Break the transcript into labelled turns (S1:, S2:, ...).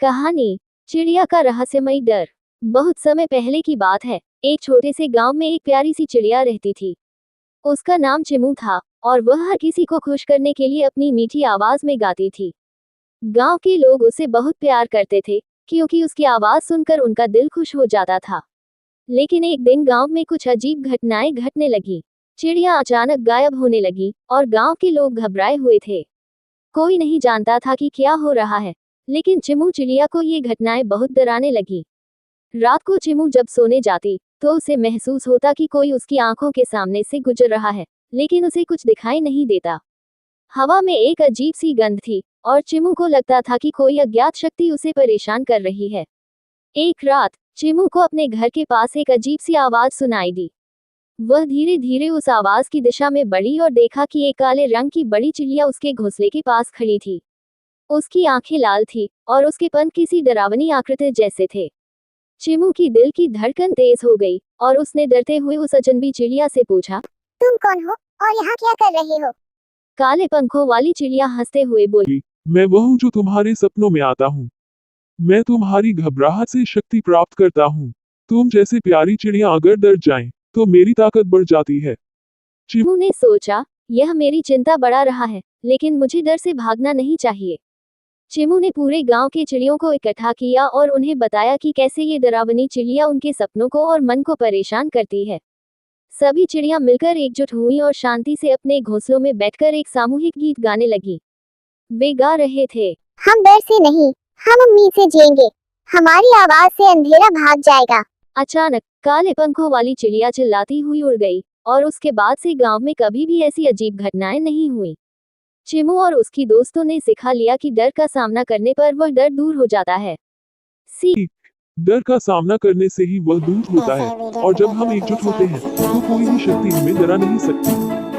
S1: कहानी चिड़िया का रहस्यमयी डर। बहुत समय पहले की बात है। एक छोटे से गांव में एक प्यारी सी चिड़िया रहती थी। उसका नाम चिमू था और वह हर किसी को खुश करने के लिए अपनी मीठी आवाज में गाती थी। गांव के लोग उसे बहुत प्यार करते थे क्योंकि उसकी आवाज सुनकर उनका दिल खुश हो जाता था। लेकिन एक दिन गांव में कुछ अजीब घटनाएं घटने लगी। चिड़िया अचानक गायब होने लगी और गांव के लोग घबराए हुए थे। कोई नहीं जानता था कि क्या हो रहा है, लेकिन चिमू चिड़िया को ये घटनाएं बहुत डराने लगी। रात को चिमू जब सोने जाती तो उसे महसूस होता कि कोई उसकी आंखों के सामने से गुजर रहा है, लेकिन उसे कुछ दिखाई नहीं देता। हवा में एक अजीब सी गंध थी और चिमू को लगता था कि कोई अज्ञात शक्ति उसे परेशान कर रही है। एक रात चिमू को अपने घर के पास एक अजीब सी आवाज सुनाई दी। वह धीरे धीरे उस आवाज की दिशा में बढ़ी और देखा कि एक काले रंग की बड़ी चिड़िया उसके घोंसले के पास खड़ी थी। उसकी आंखें लाल थी और उसके पंख किसी डरावनी आकृति जैसे थे। चिमू की दिल की धड़कन तेज हो गई और उसने डरते हुए उस अजनबी चिड़िया से पूछा,
S2: तुम कौन हो और यहाँ क्या कर रहे हो?
S1: काले पंखों वाली चिड़िया हंसते हुए बोली,
S3: मैं वह हूँ जो तुम्हारे सपनों में आता हूँ। मैं तुम्हारी घबराहट से शक्ति प्राप्त करता हूँ। तुम जैसे प्यारी चिड़िया अगर डर जाएं, तो मेरी ताकत बढ़ जाती है।
S1: चिमू ने सोचा, यह मेरी चिंता बढ़ा रहा है, लेकिन मुझे डर से भागना नहीं चाहिए। चिमू ने पूरे गांव के चिड़ियों को इकट्ठा किया और उन्हें बताया कि कैसे ये डरावनी चिड़िया उनके सपनों को और मन को परेशान करती है। सभी चिड़िया मिलकर एकजुट हुई और शांति से अपने घोंसलों में बैठकर एक सामूहिक गीत गाने लगी। वे गा रहे थे,
S2: हम डर से नहीं, हम उम्मीद से जिएंगे। हमारी आवाज से अंधेरा भाग जाएगा।
S1: अचानक काले पंखों वाली चिड़िया चिल्लाती हुई उड़ गई और उसके बाद से गांव में कभी भी ऐसी अजीब घटनाएं नहीं हुई। चिमू और उसकी दोस्तों ने सिखा लिया कि डर का सामना करने पर वह डर दूर हो जाता है।
S3: डर का सामना करने से ही वह दूर होता है और जब हम एकजुट होते हैं तो कोई भी शक्ति हमें डरा नहीं सकती।